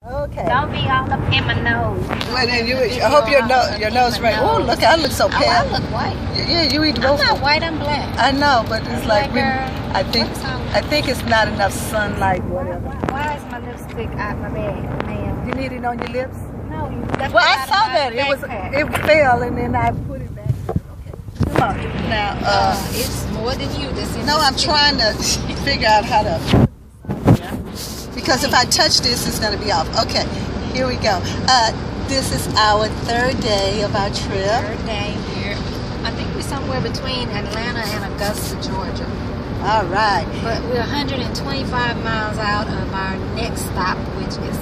Okay. Don't be all up in my nose. Well, then I hope your nose right. Oh, look, I look so pale. Oh, I look white. Yeah, you eat both. I'm not white, I'm black. I know, but it's like Black girl. I think it's not enough sunlight, whatever. Why is my lipstick out my bag, ma'am? You need it on your lips? No, you left Well, it I out saw of my that. backpack. It fell, and then I put it back. Okay. Come on. Now, it's more than you that's in no, this I'm picture. trying to figure out how to. Because if I touch this, it's going to be off. Okay, here we go. This is our third day of our trip. Third day here. I think we're somewhere between Atlanta and Augusta, Georgia. All right. But we're 125 miles out of our next stop, which is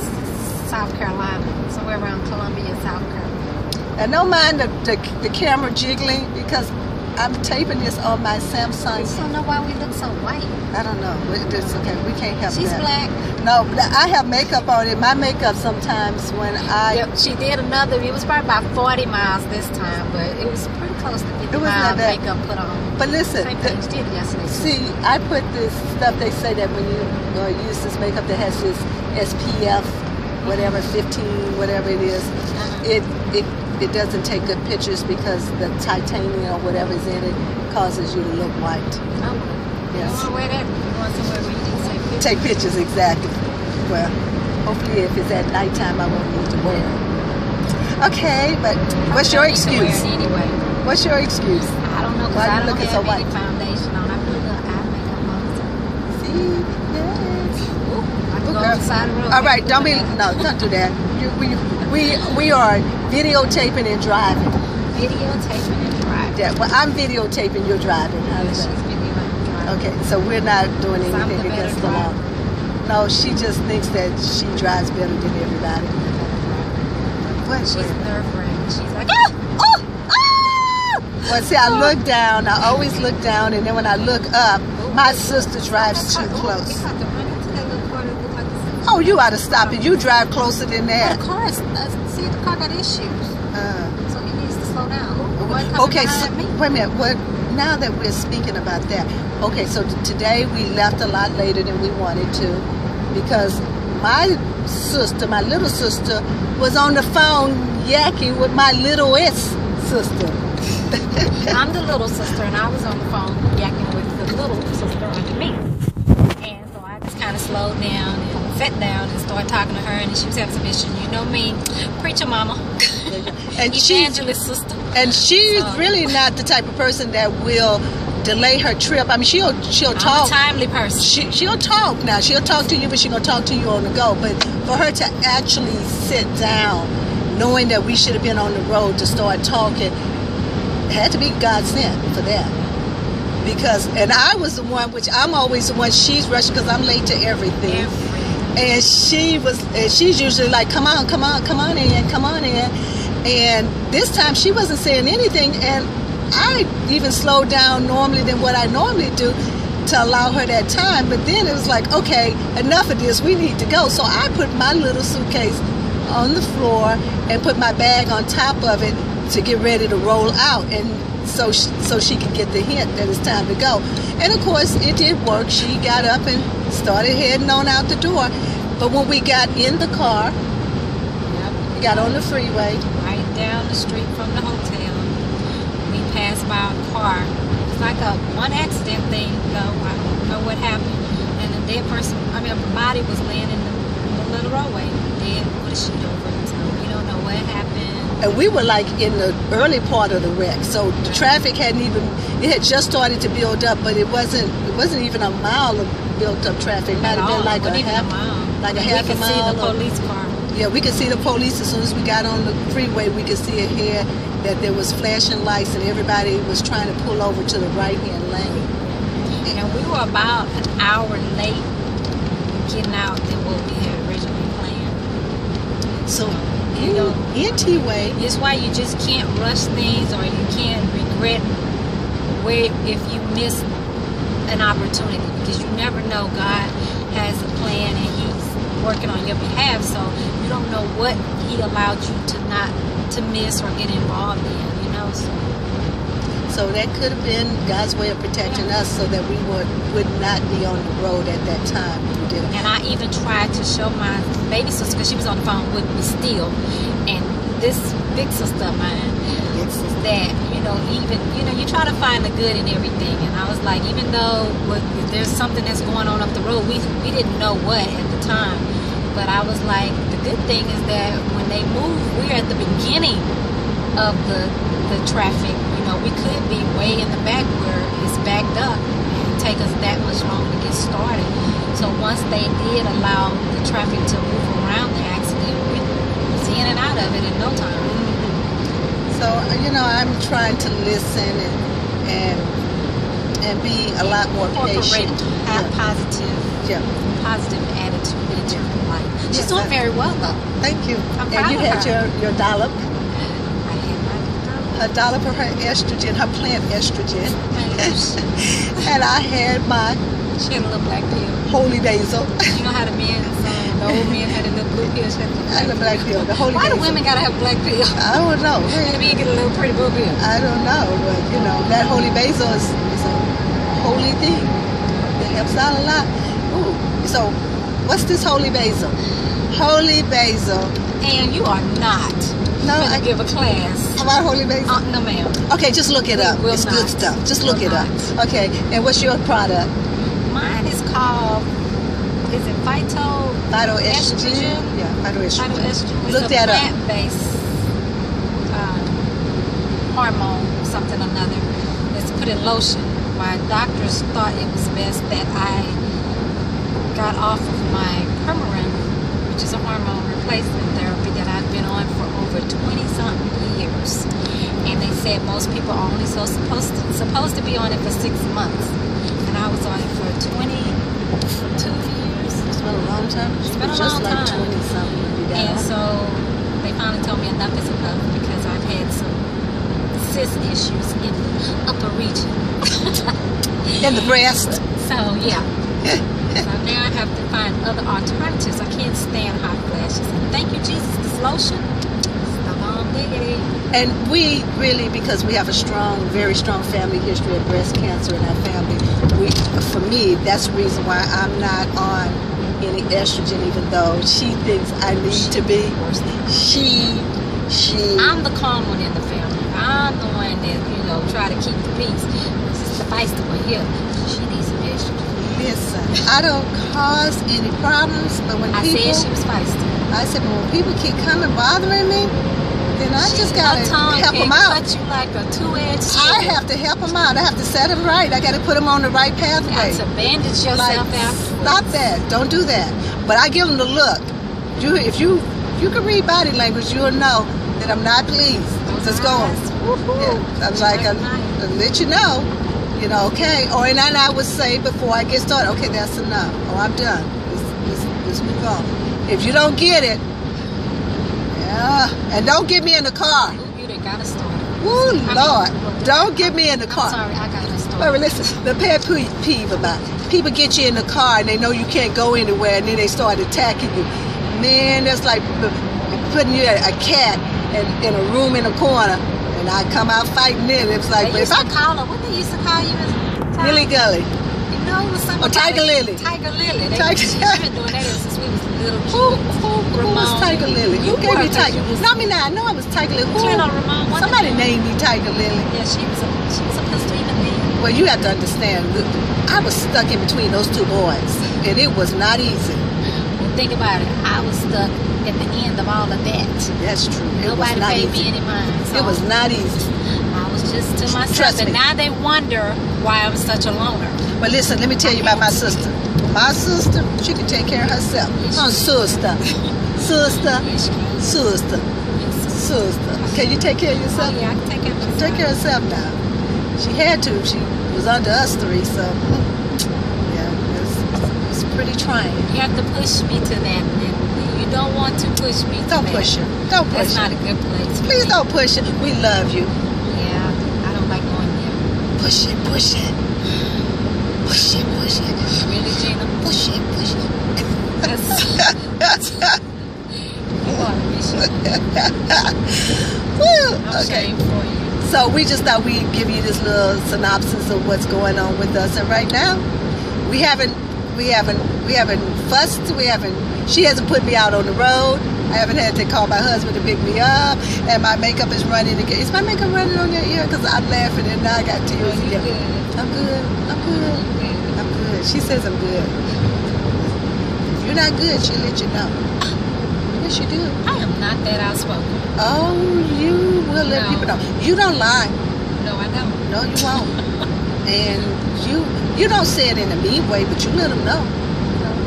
South Carolina. Somewhere around Columbia, South Carolina. And don't mind the camera jiggling because I'm taping this on my Samsung. I just don't know why we look so white. I don't know. It's okay. We can't help She's that. black. No, I have makeup on it. My makeup sometimes when I... Yep, she did another. It was probably about 40 miles this time, but it was pretty close to 50 miles makeup put on. But listen, same thing she did yesterday. See, I put this stuff. They say that when you use this makeup that has this SPF, whatever 15, whatever it is, it doesn't take good pictures because the titanium or whatever is in it causes you to look white. Oh. Yes. You want to wear that? You want somewhere where you can take pictures? Take pictures, exactly. Well, hopefully if it's at nighttime, I won't need to wear it. Okay, but what's your excuse? Anyway. What's your excuse? I don't know because I don't have so any foundation on. I put a little eye makeup on. See? Yes. Ooh, I can go on the side of the road. All right, don't do that. We are videotaping and driving. Videotaping and driving. Yeah, well, I'm videotaping, you're driving. She's videotaping and driving. Okay, so we're not doing So I'm anything the against better the law. No, she just thinks that she drives better than everybody. What? She's thoroughbred. She's like, Well, see, I look down. I always look down, and then when I look up, my sister drives too close. You have to run into that little car that looks like this. Oh, you ought to stop it. You drive closer than that. The car is, see, the car got issues. So he needs to slow down. Okay, so, wait a minute. What? Now that we're speaking about that, okay, so today we left a lot later than we wanted to because my little sister, was on the phone yakking with my littlest sister. I'm the little sister, and I was on the phone yakking with the little sister under me. And so I just kind of slowed down and sat down and started talking to her, and she was having some issues. You know me, preacher mama, and evangelist sister. And she's really not the type of person that will delay her trip. I mean, she'll talk. I'm a timely person. She'll talk now. She'll talk to you, but she's gonna talk to you on the go. But for her to actually sit down, knowing that we should have been on the road to start talking, it had to be God sent for that. Because, and I was the one, which I'm always the one, she's rushing because I'm late to everything. And she's usually like, come on in. And this time she wasn't saying anything, and I even slowed down normally than what I normally do to allow her that time. But then it was like, okay, enough of this, we need to go. So I put my little suitcase on the floor and put my bag on top of it to get ready to roll out, and so she could get the hint that it's time to go. And of course it did work. She got up and started heading on out the door. But when we got in the car, we got on the freeway, right down the street from the hotel, we passed by a car. It's like a one accident thing though. I don't know what happened. And a dead person, a body was laying in the middle of the roadway, dead with a sheet over it. So we don't know what happened. And we were like in the early part of the wreck, so the traffic it had just started to build up, but it wasn't even a mile of built up traffic. It might have been like a half a mile. We could see the police car. Yeah, we could see the police as soon as we got on the freeway. We could see ahead that there was flashing lights, and everybody was trying to pull over to the right-hand lane. And we were about an hour late getting out than what we had originally planned. So, anyway, it's why you just can't rush things, or you can't regret if you miss an opportunity, because you never know. God has a plan, and He's working on your behalf, so you don't know what He allowed you to miss or get involved in, So So that could have been God's way of protecting us so that we would not be on the road at that time when we did it. And I even tried to show my baby sister, because she was on the phone with me still, and this big sister of mine, that, you try to find the good in everything. And I was like, even though there's something that's going on up the road, we didn't know what at the time. But I was like, the good thing is that when they move, we're at the beginning of the traffic. We could be way in the back where it's backed up and take us that much longer to get started. So once they did allow the traffic to move around the accident, we was in and out of it in no time. So, I'm trying to listen and be a lot more patient. Have positive attitude into your life. She's doing very well, though. Thanh you. I'm and proud you of had her. your dollop. I had my Her dollop of her estrogen, her plant estrogen. And I had my She had a little black pill. holy basil. You know how the old men had a little blue pill? She had And the black pill, the holy Why basil. do women gotta have black pill? I don't know. And the men get a little pretty blue pill. I don't know, but that holy basil is a holy thing. It helps out a lot. Ooh, so what's this holy basil? Holy basil. And you are not going to give a class. About holy basil? No, ma'am. Okay, just look it up. Will It's not. good stuff. Just look Will it up. not. Okay, and what's your product? Mine is called, is it Phytoestrogen? Yeah, phytoestrogen. Phytoestrogen. Look It's a that up. plant-based hormone, something or another. It's put in lotion. My doctors thought it was best that I got off of my Premarin, which is a hormone replacement therapy that I've been on for over 20-something years. And they said most people are only supposed to be on it for 6 months. And I was on it for 22 years. It's been a long time. It's been a just long like time. 20-something when you got And on. so they finally told me enough is enough because I've had some cyst issues in the upper region. In the breast. So yeah. So now I have to find other alternatives. I can't stand hot flashes. And thank you, Jesus, this lotion. And we really, because we have a very strong family history of breast cancer in our family, for me, that's the reason why I'm not on any estrogen, even though she thinks I need to be. I'm the calm one in the family. I'm the one that, try to keep the peace. This is the feisty one here. She needs some estrogen. Listen, I don't cause any problems, but when I people... said she was feisty. I said, but when people keep coming bothering me, then I just gotta help them out. Cut you like a two-edged I have to help them out. I have to set them right. I got to put them on the right pathway. You have to bandage yourself afterwards. Stop that. Don't do that. But I give them the look. If you can read body language, you'll know that I'm not pleased. Just going. Yeah, I'm like, I'll let you know. Okay. And then I would say before I get started, okay, that's enough. Oh, I'm done. Let's move on. If you don't get it, and don't get me in the car. You done got to start. Woo, Lord. Don't get me in the car. I'm sorry, I got to start. But listen, the pet peeve about it. People get you in the car and they know you can't go anywhere and then they start attacking you. Man, that's like putting you a cat in a room in a corner and I come out fighting then. It's like, they used to call her, what they used to call you? Lily Gully. It was something. Oh, Tiger Lily. Tiger Lily. She's been doing that since we was little kids. Who was Tiger Lily? Who gave me Tiger? No, I know I was Tiger Lily. Somebody named me Tiger Lily. Yeah, she was supposed to even be. Well, you have to understand, I was stuck in between those two boys, and it was not easy. Well, think about it. I was stuck at the end of all of that. That's true. Nobody paid me any mind. So it was not easy. I was just to myself. Trust me. And now they wonder why I'm such a loner. But listen, let me tell you about my sister. My sister, she can take care of herself. Sister. Can you take care of yourself? Oh, yeah, I can take care of myself. Take care of herself now. She had to. She was under us three, so yeah, it's pretty trying. You have to push me to that. You don't want to push me to Don't that. push her. Don't push That's her. not a good place. Please don't push it. We love you. Yeah, I don't like going there. Push it. Push it. Really, Gina? Push it. You are a mission. Woo. I'm Okay. ashamed for you. So we just thought we'd give you this little synopsis of what's going on with us. And right now, we haven't fussed. She hasn't put me out on the road. I haven't had to call my husband to pick me up, and my makeup is running again. Is my makeup running on your ear? Because I'm laughing and now I got tears again. I'm good. She says I'm good. If you're not good, she'll let you know. Yes, you do. I am not that outspoken. Oh, you will let people know. You don't lie. No, I don't. No, you won't. And you don't say it in a mean way, but you let them know.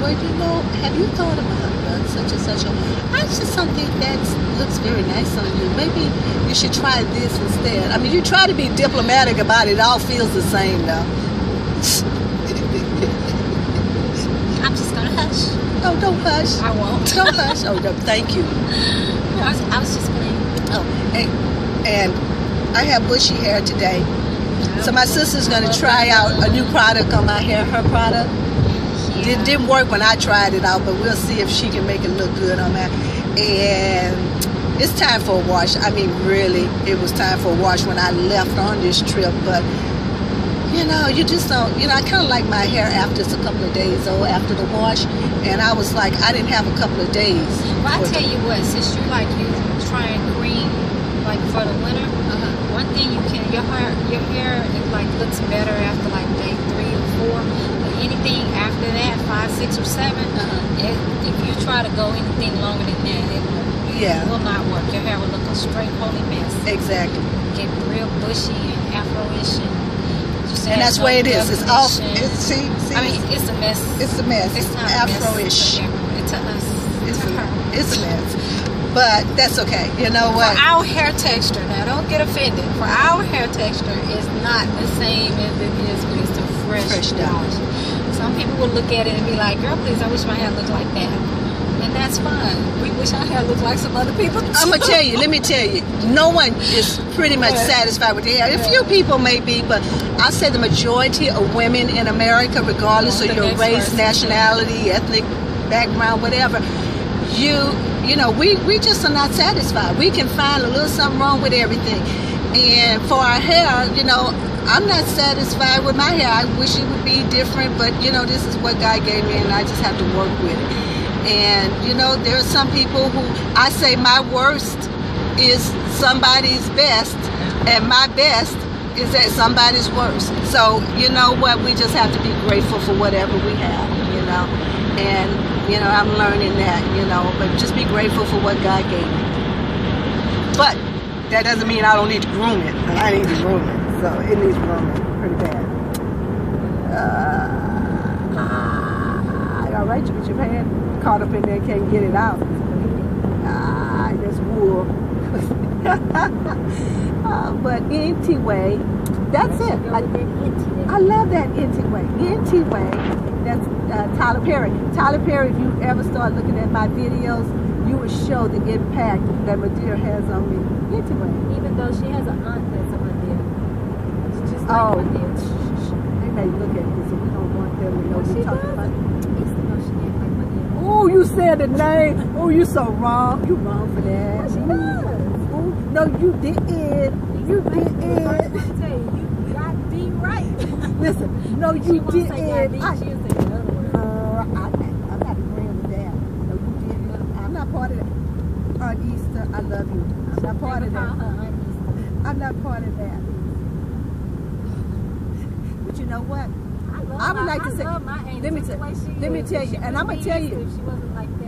Well, have you thought about such and such? I just something that looks very nice on you. Maybe you should try this instead. I mean, you try to be diplomatic about it. It all feels the same, though. I'm just gonna hush. Oh, don't hush. I won't. Don't hush. Oh, no, thank you. I was just playing. Oh, and I have bushy hair today. So my sister's going to try out a new product on my hair, her product. Yeah. It didn't work when I tried it out, but we'll see if she can make it look good on that. And it's time for a wash. I mean, really, it was time for a wash when I left on this trip. But, you just don't, I kind of like my hair after it's a couple of days old, after the wash. And I was like, I didn't have a couple of days. Well, I tell you what, since you trying green, like for the winter, one thing your hair looks better after like day 3 or 4. But anything after that, 5, 6, or 7, if you try to go anything longer than that, it will not work. Your hair will look a straight holy mess. Exactly. Get real bushy and afro-ish, and that's the way it is. It's all. See. I mean, it's a mess. It's a mess. It's not afro-ish. To us. It's a mess. But that's okay. You know what? For our hair texture, now don't get offended. For our hair texture, it's not the same as it is when it's a fresh wash. Some people will look at it and be like, "Girl, please, I wish my hair looked like that." And that's fine. We wish our hair looked like some other people. I'm gonna tell you. Let me tell you. No one is pretty much satisfied with their hair. A few people may be, but I say the majority of women in America, regardless of your race, nationality, ethnic background, whatever, we just are not satisfied. We can find a little something wrong with everything. And for our hair, I'm not satisfied with my hair. I wish it would be different, but this is what God gave me, and I just have to work with it. And there are some people who I say my worst is somebody's best, and my best is at somebody's worst. So you know what? We just have to be grateful for whatever we have, and I'm learning that, but just be grateful for what God gave me. But that doesn't mean I don't need to groom it. I need to groom it, so it needs grooming pretty bad. All right, you get your hand caught up in there, can't get it out. That's wool. But anyway, that's it. I love that anyway. That's Tyler Perry. Tyler Perry, if you ever start looking at my videos, you will show the impact that Madea has on me. Anyway. Even though she has an aunt that's a Madea. It's just like Madea. They may look at this and we don't want them to know we're talking about it. Oh, you said the name. Oh, you're so wrong. You're wrong for that. She does. Oh, no, you didn't. You didn't. You got D right. Listen, no, you didn't. She'll say another word. I'm not agreeing with that. No, you didn't. I'm not part of that. Aunt Easter, I love you. I'm not part of that. I'm not part of that. But you know what? I would like to say, let me tell you, and I'm gonna tell you,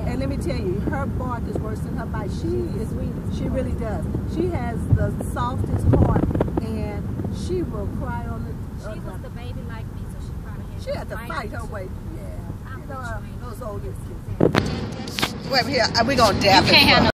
and let me tell you, her bark is worse than her bite. She really does. She has the softest heart, and she will cry on the. She was the baby like me, so she had to fight her way. Yeah, those old kids. kids. Wait, here we're gonna dab it.